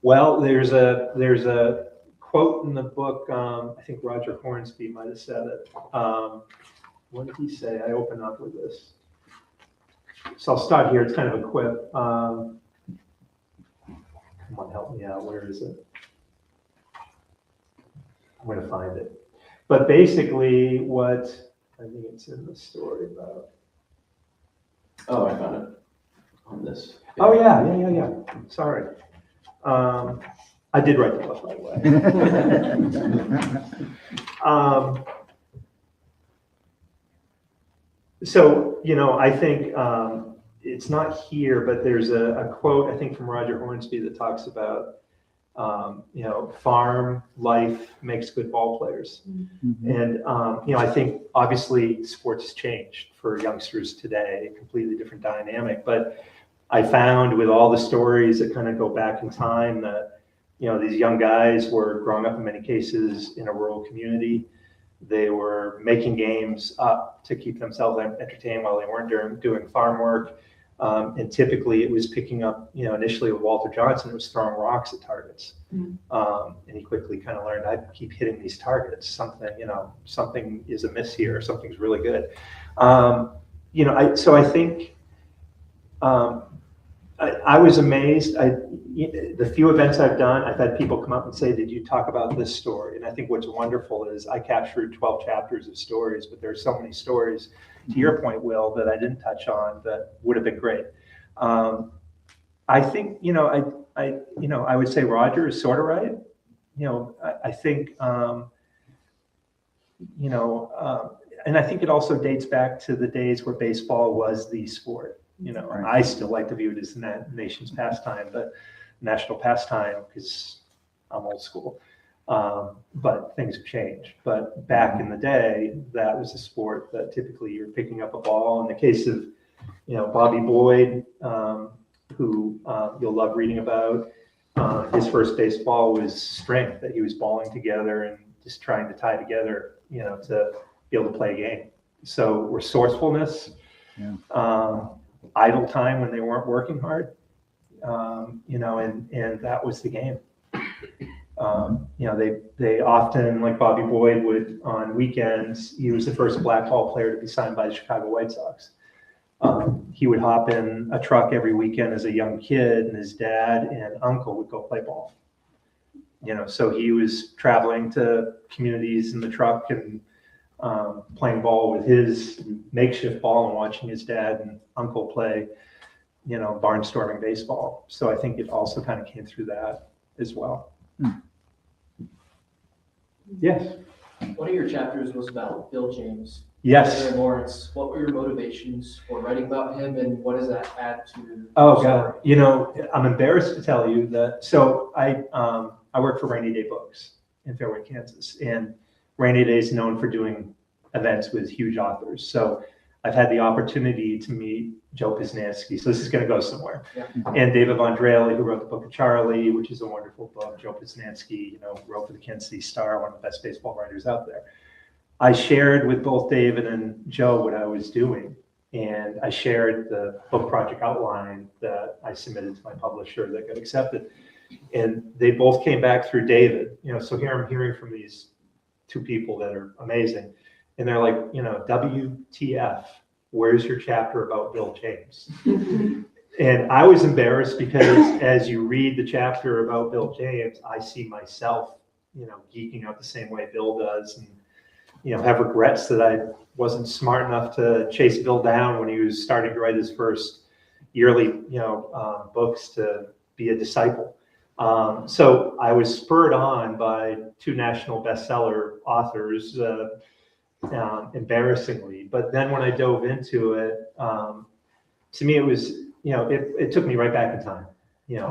Well, there's a quote in the book. I think Roger Hornsby might have said it. What did he say? I open up with this. So I'll start here. It's kind of a quip. Come on, help me out. Where is it? I'm going to find it. But basically what, I think it's in the story about. Oh, I found it on this. Oh, yeah. Sorry. I did write the book, by the way. So, I think it's not here, but there's a quote, I think, from Roger Hornsby that talks about, farm life makes good ball players. And, I think obviously sports has changed for youngsters today, a completely different dynamic. But I found with all the stories that kind of go back in time that, these young guys were growing up in many cases in a rural community. They were making games up to keep themselves entertained while they weren't doing farm work. And typically it was picking up, initially with Walter Johnson, it was throwing rocks at targets. And he quickly kind of learned, I keep hitting these targets. Something is amiss here. Something's really good. So I think I was amazed. The few events I've done, I've had people come up and say, did you talk about this story? And I think what's wonderful is I captured 12 chapters of stories, but there's so many stories, to your point, Will, that I didn't touch on that would have been great. I think, I would say Roger is sort of right. I think, and I think it also dates back to the days where baseball was the sport. Right. I still like to view it as the nation's pastime, but national pastime, because I'm old school. But things have changed. But back in the day, that was a sport that typically you're picking up a ball. In the case of, Bobby Boyd, who you'll love reading about, his first baseball was strength, that he was balling together and just trying to tie together, to be able to play a game. So resourcefulness, idle time when they weren't working hard, and that was the game. They often, like Bobby Boyd would on weekends, he was the first black ball player to be signed by the Chicago White Sox. He would hop in a truck every weekend as a young kid, and his dad and uncle would go play ball. So he was traveling to communities in the truck and playing ball with his makeshift ball and watching his dad and uncle play, barnstorming baseball. So I think it also kind of came through that as well. Yes. One of your chapters was about Bill James. Yes. And Lawrence. What were your motivations for writing about him, and what does that add to? Oh God, I'm embarrassed to tell you that. So I work for Rainy Day Books in Fairway, Kansas, and Rainy Day is known for doing events with huge authors. So I've had the opportunity to meet Joe Pisnansky. So this is going to go somewhere. Yeah. And David Vondrelli, who wrote the Book of Charlie, which is a wonderful book. Joe Pisnansky, wrote for the Kansas City Star, one of the best baseball writers out there. I shared with both David and Joe what I was doing. And I shared the book project outline that I submitted to my publisher that got accepted. And they both came back through David. So here I'm hearing from these two people that are amazing. And they're like, WTF, where's your chapter about Bill James? And I was embarrassed because as you read the chapter about Bill James, I see myself, geeking out the same way Bill does, and, have regrets that I wasn't smart enough to chase Bill down when he was starting to write his first yearly, books to be a disciple. So I was spurred on by two national bestseller authors, embarrassingly. But then when I dove into it, to me, it was, it took me right back in time.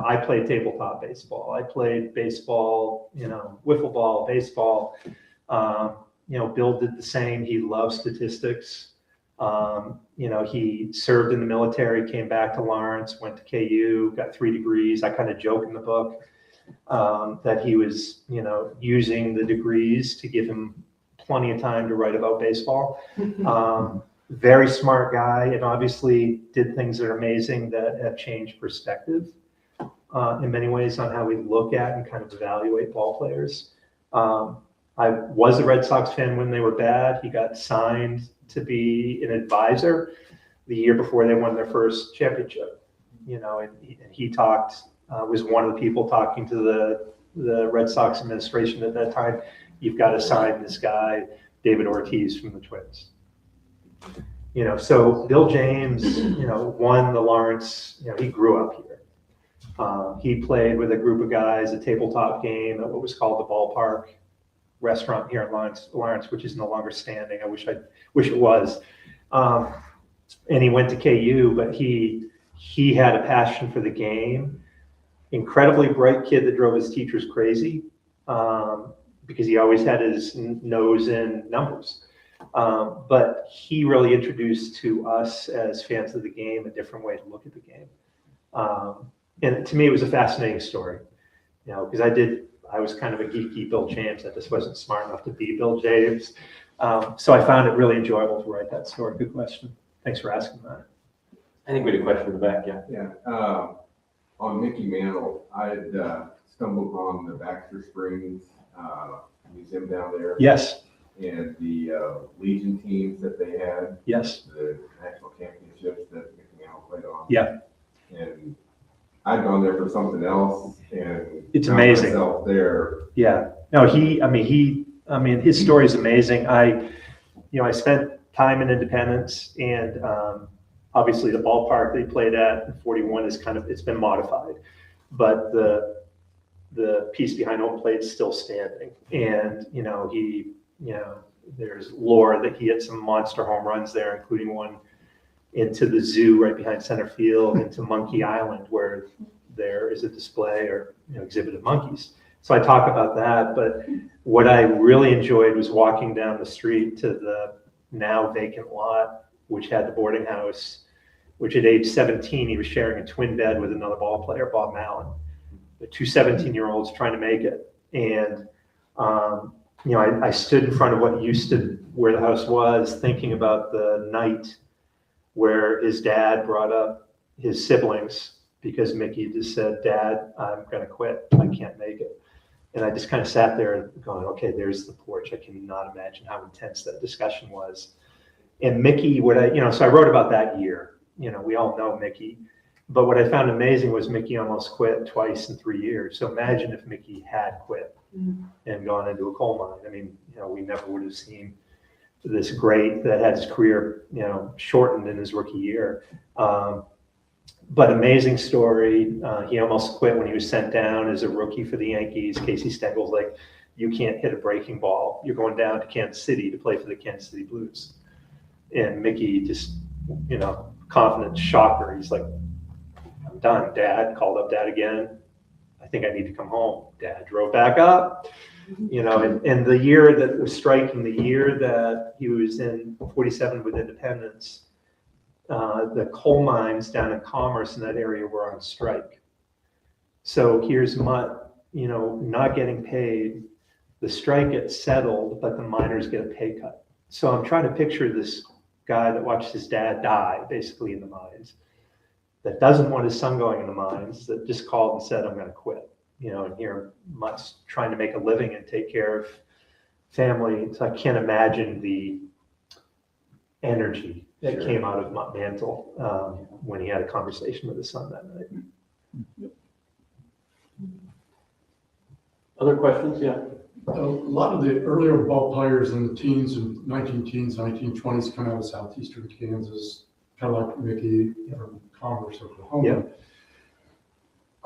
I played tabletop baseball. I played baseball, wiffle ball, baseball. Bill did the same. He loved statistics. He served in the military, came back to Lawrence, went to KU, got 3 degrees. I kind of joke in the book that he was, using the degrees to give him plenty of time to write about baseball. Very smart guy, and obviously did things that are amazing that have changed perspective in many ways on how we look at and kind of evaluate ball players. I was a Red Sox fan when they were bad. He got signed to be an advisor the year before they won their first championship. And he talked was one of the people talking to the Red Sox administration at that time. You've got to sign this guy, David Ortiz from the Twins. So Bill James, won the Lawrence, he grew up here. He played with a group of guys, a tabletop game at what was called the Ballpark restaurant here in Lawrence, which is no longer standing. I wish it was. And he went to KU, but he had a passion for the game. Incredibly bright kid that drove his teachers crazy because he always had his nose in numbers. But he really introduced to us as fans of the game a different way to look at the game. And to me, it was a fascinating story, because I was kind of a geeky Bill James. I just wasn't smart enough to be Bill James. So I found it really enjoyable to write that story. Good question. Thanks for asking that. I think we had a question in the back, yeah. Yeah, on Mickey Mantle, I had stumbled on the Baxter Springs Museum down there. Yes. And the Legion teams that they had. Yes. The national championships that Mickey Mantle played on. Yeah. And I'd gone there for something else, and it's found amazing. myself there. Yeah. No, his story is amazing. I spent time in Independence, and obviously the ballpark they played at in 41 is it's been modified, but the piece behind home plate is still standing. And there's lore that he hit some monster home runs there, including one into the zoo right behind center field, into Monkey Island, where there is a display or exhibit of monkeys. So I talk about that, but what I really enjoyed was walking down the street to the now vacant lot, which had the boarding house, which at age 17, he was sharing a twin bed with another ball player, Bob Mallon, the two 17-year-olds trying to make it. And, I stood in front of what used to, where the house was, thinking about the night where his dad brought up his siblings because Mickey just said, "Dad, I'm going to quit. I can't make it." And I just kind of sat there and going, okay, there's the porch. I cannot imagine how intense that discussion was. And Mickey, so I wrote about that year. We all know Mickey. But what I found amazing was Mickey almost quit twice in 3 years. So imagine if Mickey had quit and gone into a coal mine. We never would have seen this great that had his career, shortened in his rookie year. But amazing story. He almost quit when he was sent down as a rookie for the Yankees. Casey Stengel's like, "You can't hit a breaking ball. You're going down to Kansas City to play for the Kansas City Blues." And Mickey just, confident shocker. He's like, "I'm done, Dad." Called up Dad again. "I think I need to come home." Dad drove back up. And the year that was striking, the year that he was in 47 with Independence, the coal mines down in Commerce in that area were on strike. So here's Mutt, not getting paid. The strike gets settled, but the miners get a pay cut. So I'm trying to picture this guy that watched his dad die, basically in the mines, that doesn't want his son going in the mines, that just called and said, "I'm going to quit." And here Mutt's trying to make a living and take care of family. So I can't imagine the energy that came out of Mutt Mantle when he had a conversation with his son that night. Other questions? Yeah. A lot of the earlier ball players in the teens and 19-teens, 1920s come out of southeastern Kansas, kind of like Mickey from Commerce, Oklahoma. Yeah.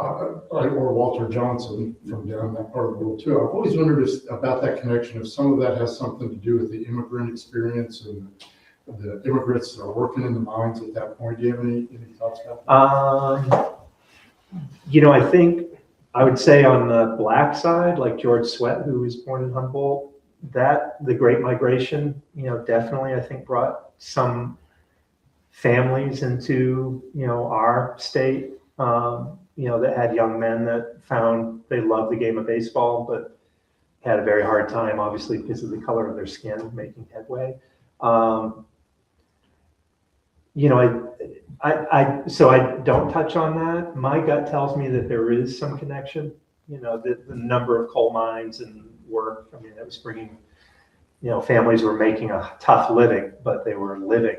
Or Walter Johnson from down that part of the world too. I've always wondered about that connection, if some of that has something to do with the immigrant experience and the immigrants that are working in the mines at that point. Do you have any thoughts about that? I think I would say on the black side, like George Sweatt, who was born in Humboldt, that the Great Migration, definitely I think brought some families into, our state, that had young men that found they loved the game of baseball, but had a very hard time, obviously, because of the color of their skin, making headway. So I don't touch on that. My gut tells me that there is some connection, the number of coal mines and work. That was bringing, families were making a tough living, but they were living,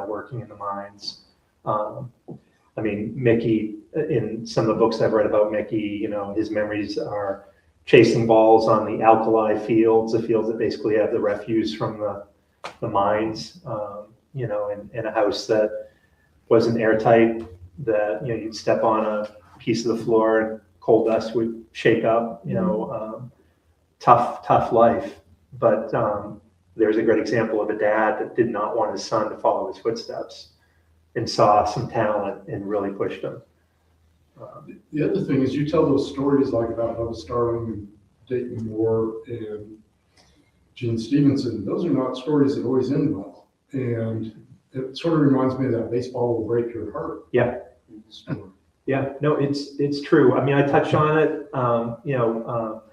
working in the mines. I mean, Mickey, in some of the books I've read about Mickey, you know, his memories are chasing balls on the alkali fields, the fields that basically have the refuse from the mines, you know, in a house that wasn't airtight, that, you know, you'd step on a piece of the floor and coal dust would shake up, you know, tough life. But there's a great example of a dad that did not want his son to follow his footsteps and saw some talent and really pushed him. The other thing is you tell those stories like about Bubba Starling and Dayton Moore and Gene Stevenson. Those are not stories that always end well. And it sort of reminds me of that baseball will break your heart. Yeah. Story. Yeah, no, it's true. I mean, I touched on it. You know,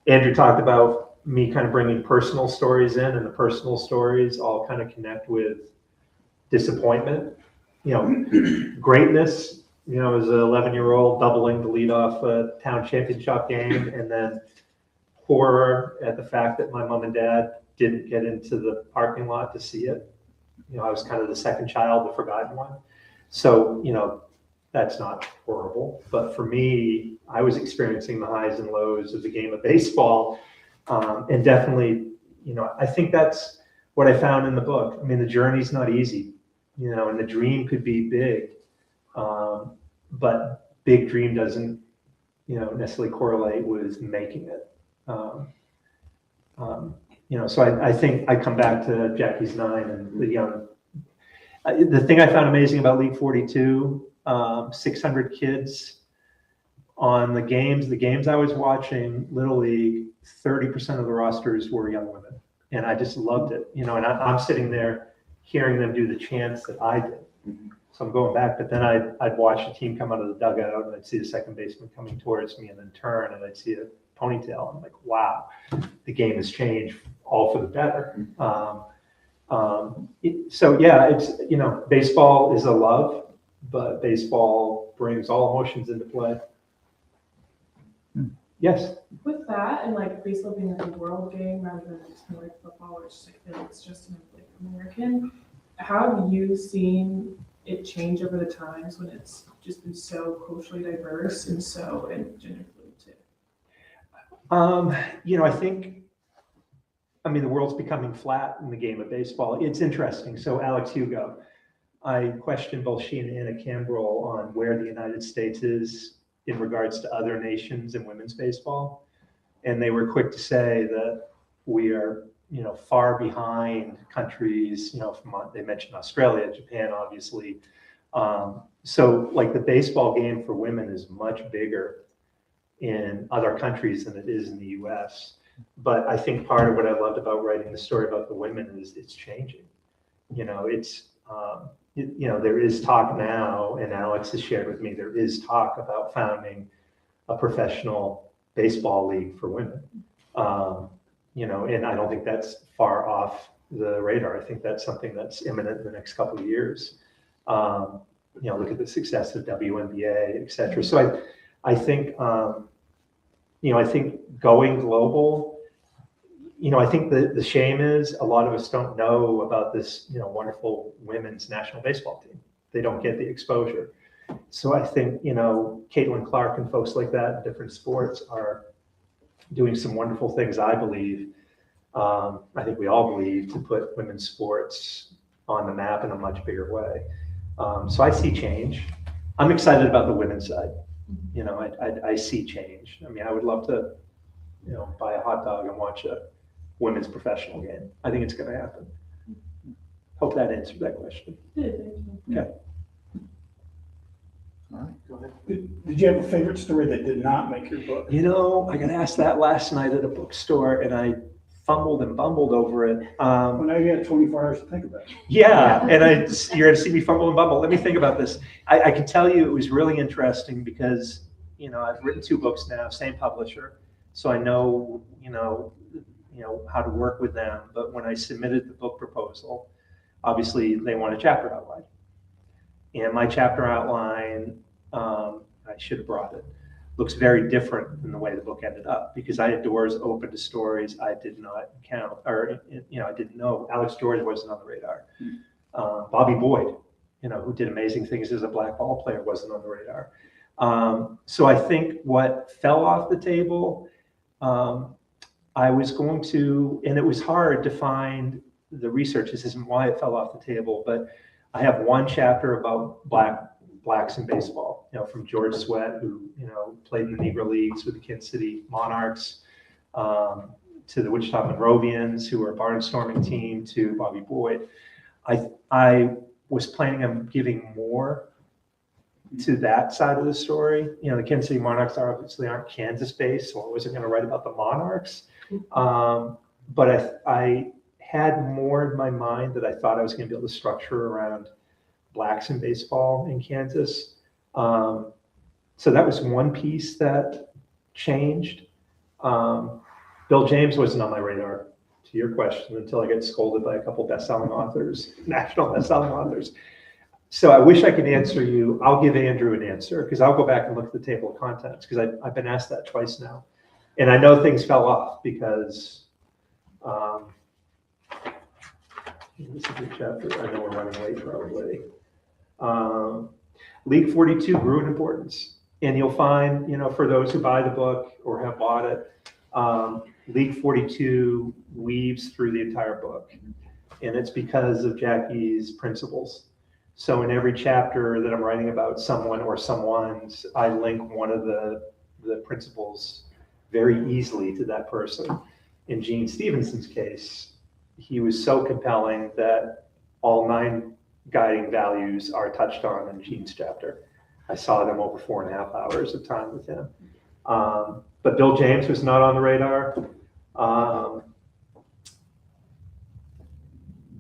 Andrew talked about me kind of bringing personal stories in, and the personal stories all kind of connect with disappointment. You know, greatness. You know, as an 11-year-old doubling to lead off a town championship game, and then horror at the fact that my mom and dad didn't get into the parking lot to see it. You know, I was kind of the second child, the forgotten one. So, you know, that's not horrible. But for me, I was experiencing the highs and lows of the game of baseball. And definitely, you know, I think that's what I found in the book. I mean, the journey's not easy, you know, and the dream could be big. But big dream doesn't, you know, necessarily correlate with making it. You know, so I think I come back to Jackie's 9 and the young. The thing I found amazing about League 42, 600 kids on the games I was watching, Little League, 30% of the rosters were young women. And I just loved it, you know, and I'm sitting there hearing them do the chants that I did. So I'm going back, but then I'd watch the team come out of the dugout and I'd see the second baseman coming towards me and then turn and I'd see a ponytail. I'm like, wow, the game has changed all for the better. So yeah, it's, you know, baseball is a love, but baseball brings all emotions into play. Yes. With that and like baseball being like a world game rather than just kind of like football, which I feel like it's just an like American, how have you seen it change over the times when it's just been so culturally diverse and so and gender fluid too? You know, I think, I mean, the world's becoming flat in the game of baseball. It's interesting. So Alex Hugo, I questioned both she and Anna Cambrell on where the United States is in regards to other nations in women's baseball. And they were quick to say that we are, you know, far behind countries, you know, from, they mentioned Australia, Japan, obviously. So like the baseball game for women is much bigger in other countries than it is in the US. But I think part of what I loved about writing the story about the women is it's changing. You know, it's, you know, there is talk now, and Alex has shared with me, there is talk about founding a professional baseball league for women. You know, and I don't think that's far off the radar. I think that's something that's imminent in the next couple of years. You know, look at the success of WNBA, et cetera. So I think, you know, I think going global, you know, I think the shame is a lot of us don't know about this, you know, wonderful women's national baseball team. They don't get the exposure. So I think, you know, Caitlin Clark and folks like that in different sports are doing some wonderful things, I believe. I think we all believe to put women's sports on the map in a much bigger way. So I see change. I'm excited about the women's side. You know, I see change. I mean, I would love to, you know, buy a hot dog and watch a women's professional game. I think it's going to happen. Hope that answered that question. Okay. All right, go ahead. Did you have a favorite story that did not make your book? You know, I got asked that last night at a bookstore and I fumbled and bumbled over it. Well, now you had 24 hours to think about it. Yeah, and you're going to see me fumble and bumble. Let me think about this. I can tell you it was really interesting because, you know, I've written 2 books now, same publisher, so I know, you know how to work with them. But when I submitted the book proposal, obviously they want a chapter outline. And my chapter outline, I should have brought it, looks very different than the way the book ended up because I had doors open to stories I did not count, or, you know, I didn't know. Alex George wasn't on the radar. Bobby Boyd, who did amazing things as a black ball player, wasn't on the radar. So I think what fell off the table, I was going to, and it was hard to find the research. This isn't why it fell off the table, but I have one chapter about blacks in baseball, from George Sweatt, who, played in the Negro Leagues with the Kansas City Monarchs, to the Wichita Monrovians, who were a barnstorming team, to Bobby Boyd. I was planning on giving more to that side of the story. The Kansas City Monarchs obviously aren't Kansas-based, so I wasn't going to write about the Monarchs. But I had more in my mind that I thought I was going to be able to structure around blacks in baseball in Kansas. So that was one piece that changed. Bill James wasn't on my radar, to your question, until I got scolded by a couple best-selling authors, national best-selling authors. So I wish I could answer you. I'll give Andrew an answer, because I'll go back and look at the table of contents, because I've been asked that twice now. And I know things fell off because this is a good chapter. I know we're running late probably. League 42 grew in importance. And you'll find, for those who buy the book or have bought it, League 42 weaves through the entire book. And it's because of Jackie's principles. So in every chapter that I'm writing about someone or someone's, I link one of the principles very easily to that person. In Gene Stevenson's case, he was so compelling that all 9 guiding values are touched on in Gene's chapter. I saw them over 4.5 hours of time with him. But Bill James was not on the radar.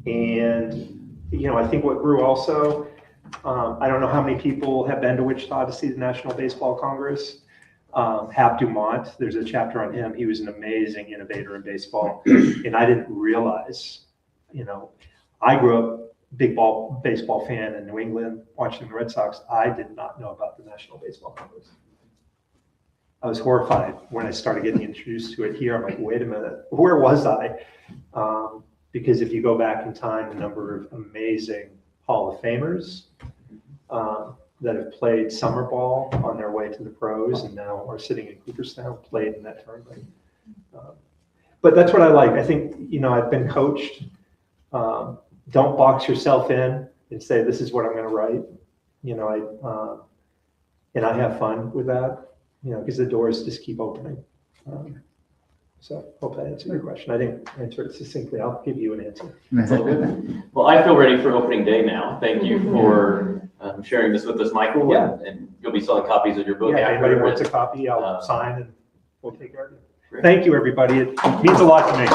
And I think what grew also, I don't know how many people have been to Wichita to see the National Baseball Congress. Hap Dumont, there's a chapter on him. He was an amazing innovator in baseball. And I didn't realize, I grew up big baseball fan in New England, watching the Red Sox. I did not know about the National Baseball Congress. I was horrified when I started getting introduced to it here. I'm like, wait a minute, where was I? Because if you go back in time, the number of amazing Hall of Famers that have played summer ball on their way to the pros and now are sitting in Cooperstown, played in that tournament. But that's what I like. I think, I've been coached. Don't box yourself in and say, this is what I'm going to write. And I have fun with that, because the doors just keep opening. So hope that answered your question. I didn't answer it succinctly. I'll give you an answer. Well, I feel ready for opening day now. Thank you for sharing this with us, Michael. Yeah. And you'll be selling copies of your book. Yeah, if anybody wants a copy, I'll sign and we'll take care of it. Thank you, everybody. It means a lot to me.